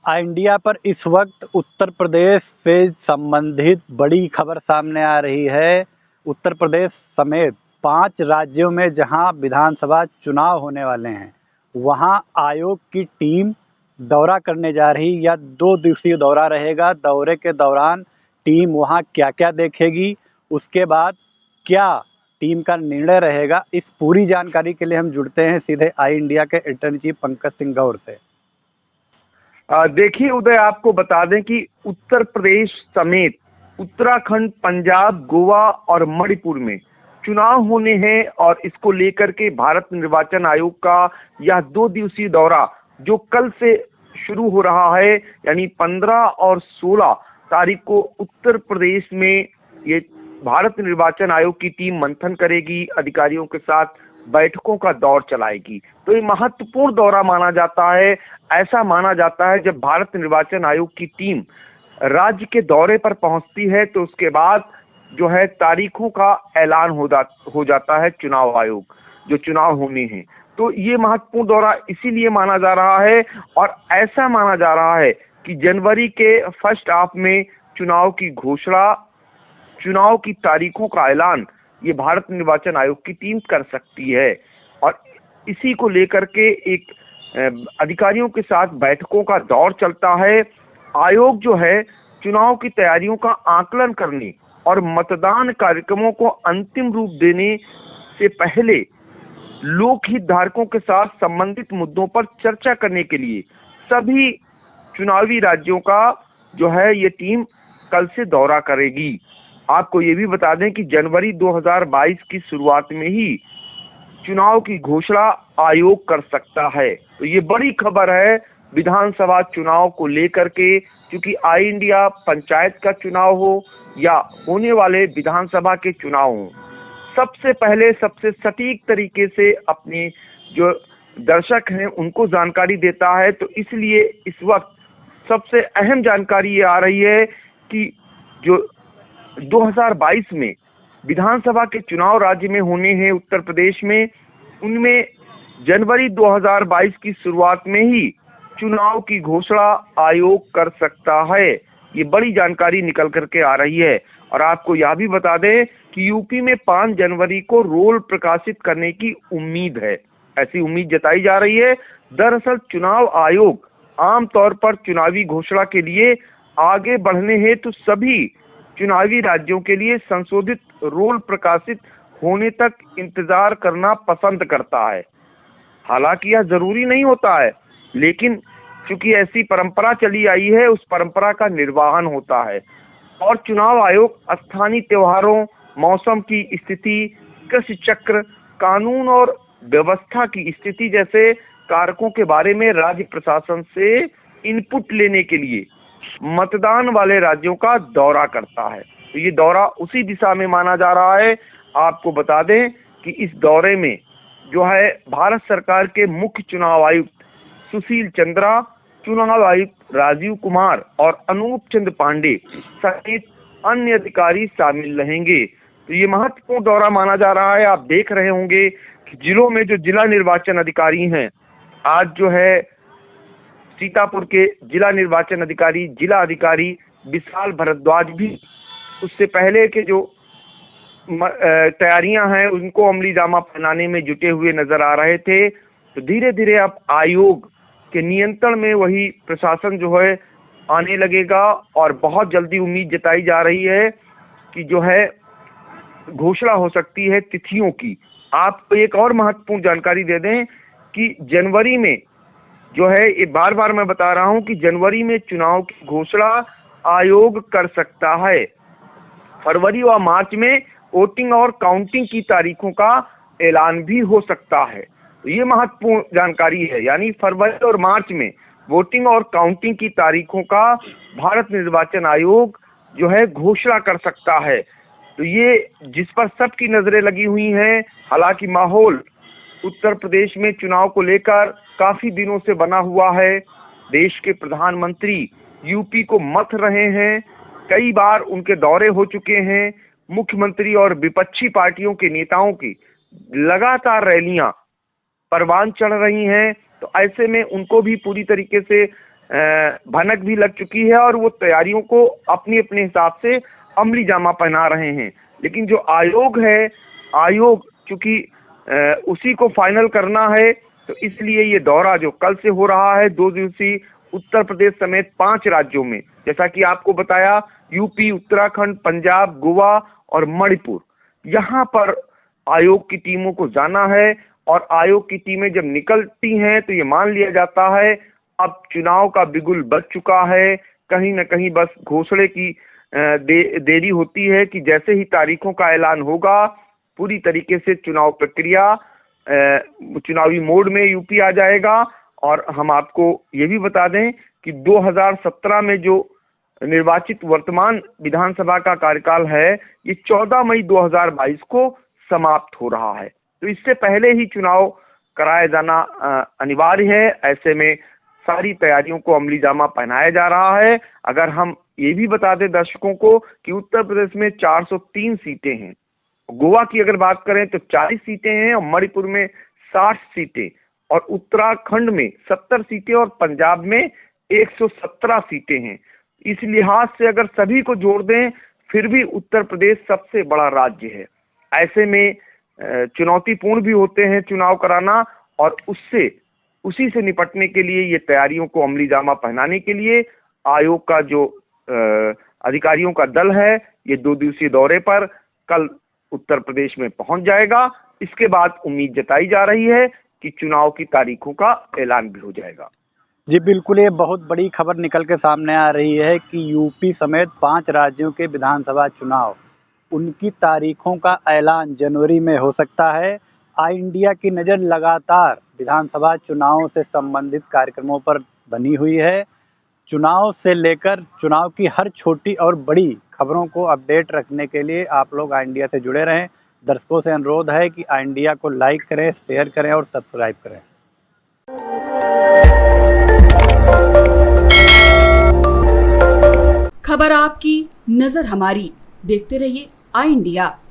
India पर इस वक्त उत्तर प्रदेश से संबंधित बड़ी खबर सामने आ रही है। उत्तर प्रदेश समेत 5 राज्यों में जहां विधानसभा चुनाव होने वाले हैं, वहां आयोग की टीम दौरा करने जा रही या 2 दिवसीय दौरा रहेगा। दौरे के दौरान टीम वहां क्या-क्या देखेगी, उसके बाद क्या टीम का निर्णय रहेगा, इस पूरी जानकारी के लिए हम जुड़ते हैं सीधे आई इंडिया के editor in chief Pankaj Singh Gaur से। देखिए उदय, आपको बता दें कि उत्तर प्रदेश समेत उत्तराखंड, पंजाब, गोवा और मणिपुर में चुनाव होने हैं और इसको लेकर के भारत निर्वाचन आयोग का यह 2 दिवसीय दौरा जो कल से शुरू हो रहा है, यानी 15 और 16 तारीख को उत्तर प्रदेश में ये भारत निर्वाचन आयोग की टीम मंथन करेगी, अधिकारियों के साथ बैठकों का दौर चलाएगी। तो ये महत्वपूर्ण दौरा माना जाता है। ऐसा माना जाता है जब भारत निर्वाचन आयोग की टीम राज्य के दौरे पर पहुंचती है तो उसके बाद जो है तारीखों का ऐलान हो जाता है चुनाव आयोग जो चुनाव होने हैं। तो ये महत्वपूर्ण दौरा इसीलिए माना जा रहा है और ऐसा माना जा रहा है कि जनवरी के फर्स्ट हाफ में चुनाव की घोषणा, चुनाव की तारीखों का ऐलान ये भारत निर्वाचन आयोग की टीम कर सकती है। और इसी को लेकर के एक अधिकारियों के साथ बैठकों का दौर चलता है। आयोग जो है चुनाव की तैयारियों का आकलन करने और मतदान कार्यक्रमों को अंतिम रूप देने से पहले लोक हितधारकों के साथ संबंधित मुद्दों पर चर्चा करने के लिए सभी चुनावी राज्यों का जो है ये टीम कल से दौरा करेगी। आपको ये भी बता दें कि जनवरी 2022 की शुरुआत में ही चुनाव की घोषणा आयोग कर सकता है। तो ये बड़ी खबर है विधानसभा चुनाव को लेकर के, क्योंकि आई इंडिया पंचायत का चुनाव हो या होने वाले विधानसभा के चुनाव हो, सबसे पहले सबसे सटीक तरीके से अपने जो दर्शक हैं उनको जानकारी देता है। तो इसलिए इस वक्त सबसे अहम जानकारी ये आ रही है कि जो 2022 में विधानसभा के चुनाव राज्य में होने हैं उत्तर प्रदेश में, उनमें जनवरी 2022 की शुरुआत में ही चुनाव की घोषणा आयोग कर सकता है। ये बड़ी जानकारी निकल करके आ रही है। और आपको यह भी बता दें कि यूपी में 5 जनवरी को रोल प्रकाशित करने की उम्मीद है, ऐसी उम्मीद जताई जा रही है। दरअसल चुनाव आयोग आमतौर पर चुनावी घोषणा के लिए आगे बढ़ने हेतु सभी चुनावी राज्यों के लिए संशोधित रोल प्रकाशित होने तक इंतजार करना पसंद करता है। हालांकि यह जरूरी नहीं होता है, लेकिन चूंकि ऐसी परंपरा चली आई है, उस परंपरा का निर्वहन होता है। और चुनाव आयोग स्थानीय त्योहारों, मौसम की स्थिति, कृषि चक्र, कानून और व्यवस्था की स्थिति जैसे कारकों के बारे में राज्य प्रशासन से इनपुट लेने के लिए मतदान वाले राज्यों का दौरा करता है। तो ये दौरा उसी दिशा में माना जा रहा है। आपको बता दें कि इस दौरे में जो है भारत सरकार के मुख्य चुनाव आयुक्त सुशील चंद्रा, चुनाव आयुक्त राजीव कुमार और अनूप चंद पांडे सहित अन्य अधिकारी शामिल रहेंगे। तो ये महत्वपूर्ण दौरा माना जा रहा है। आप देख रहे होंगे कि जिलों में जो जिला निर्वाचन अधिकारी हैं, आज जो है सीतापुर के जिला निर्वाचन अधिकारी, जिला अधिकारी विशाल भारद्वाज भी उससे पहले के जो तैयारियां हैं उनको अमली जामा पहनाने में जुटे हुए नजर आ रहे थे। तो धीरे धीरे अब आयोग के नियंत्रण में वही प्रशासन जो है आने लगेगा और बहुत जल्दी उम्मीद जताई जा रही है कि जो है घोषणा हो सकती है तिथियों की। आपको एक और महत्वपूर्ण जानकारी दे दें कि जनवरी में जो है, ये बार बार मैं बता रहा हूं कि जनवरी में चुनाव की घोषणा आयोग कर सकता है। फरवरी और मार्च में वोटिंग और काउंटिंग की तारीखों का ऐलान भी हो सकता है। तो ये महत्वपूर्ण जानकारी है, यानी फरवरी और मार्च में वोटिंग और काउंटिंग की तारीखों का भारत निर्वाचन आयोग जो है घोषणा कर सकता है। तो ये जिस पर सबकी नजरें लगी हुई हैं। हालांकि माहौल उत्तर प्रदेश में चुनाव को लेकर काफी दिनों से बना हुआ है। देश के प्रधानमंत्री यूपी को मथ रहे हैं, कई बार उनके दौरे हो चुके हैं। मुख्यमंत्री और विपक्षी पार्टियों के नेताओं की लगातार रैलियां परवान चढ़ रही हैं। तो ऐसे में उनको भी पूरी तरीके से भनक भी लग चुकी है और वो तैयारियों को अपने अपने हिसाब से अमली जामा पहना रहे हैं। लेकिन जो आयोग है, आयोग चूंकि उसी को फाइनल करना है, तो इसलिए ये दौरा जो कल से हो रहा है 2 दिवसीय उत्तर प्रदेश समेत 5 राज्यों में, जैसा कि आपको बताया यूपी, उत्तराखंड, पंजाब, गोवा और मणिपुर, यहाँ पर आयोग की टीमों को जाना है। और आयोग की टीमें जब निकलती हैं तो ये मान लिया जाता है अब चुनाव का बिगुल बज चुका है। कहीं न कहीं बस घोषणे की देरी होती है कि जैसे ही तारीखों का ऐलान होगा, पूरी तरीके से चुनाव प्रक्रिया चुनावी मोड में यूपी आ जाएगा। और हम आपको ये भी बता दें कि 2017 में जो निर्वाचित वर्तमान विधानसभा का कार्यकाल है, ये 14 मई 2022 को समाप्त हो रहा है। तो इससे पहले ही चुनाव कराया जाना अनिवार्य है। ऐसे में सारी तैयारियों को अमली जामा पहनाया जा रहा है। अगर हम ये भी बता दें दर्शकों को कि उत्तर प्रदेश में 403 सीटें हैं, गोवा की अगर बात करें तो 40 सीटें हैं और मणिपुर में 60 सीटें और उत्तराखंड में 70 सीटें और पंजाब में 117 सीटें हैं। इस लिहाज से अगर सभी को जोड़ दें फिर भी उत्तर प्रदेश सबसे बड़ा राज्य है। ऐसे में चुनौतीपूर्ण भी होते हैं चुनाव कराना, और उसी से निपटने के लिए ये तैयारियों को अमली जामा पहनाने के लिए आयोग का जो अधिकारियों का दल है, ये 2 दिवसीय दौरे पर कल उत्तर प्रदेश में पहुंच जाएगा। इसके बाद उम्मीद जताई जा रही है कि चुनाव की तारीखों का ऐलान भी हो जाएगा। जी बिल्कुल, ये बहुत बड़ी खबर निकल के सामने आ रही है कि यूपी समेत 5 राज्यों के विधानसभा चुनाव, उनकी तारीखों का ऐलान जनवरी में हो सकता है। आई इंडिया की नज़र लगातार विधानसभा चुनावों से संबंधित कार्यक्रमों पर बनी हुई है। चुनाव से लेकर चुनाव की हर छोटी और बड़ी खबरों को अपडेट रखने के लिए आप लोग आई इंडिया से जुड़े रहें। दर्शकों से अनुरोध है कि आई इंडिया को लाइक करें, शेयर करें और सब्सक्राइब करें। खबर आपकी, नजर हमारी। देखते रहिए आई इंडिया।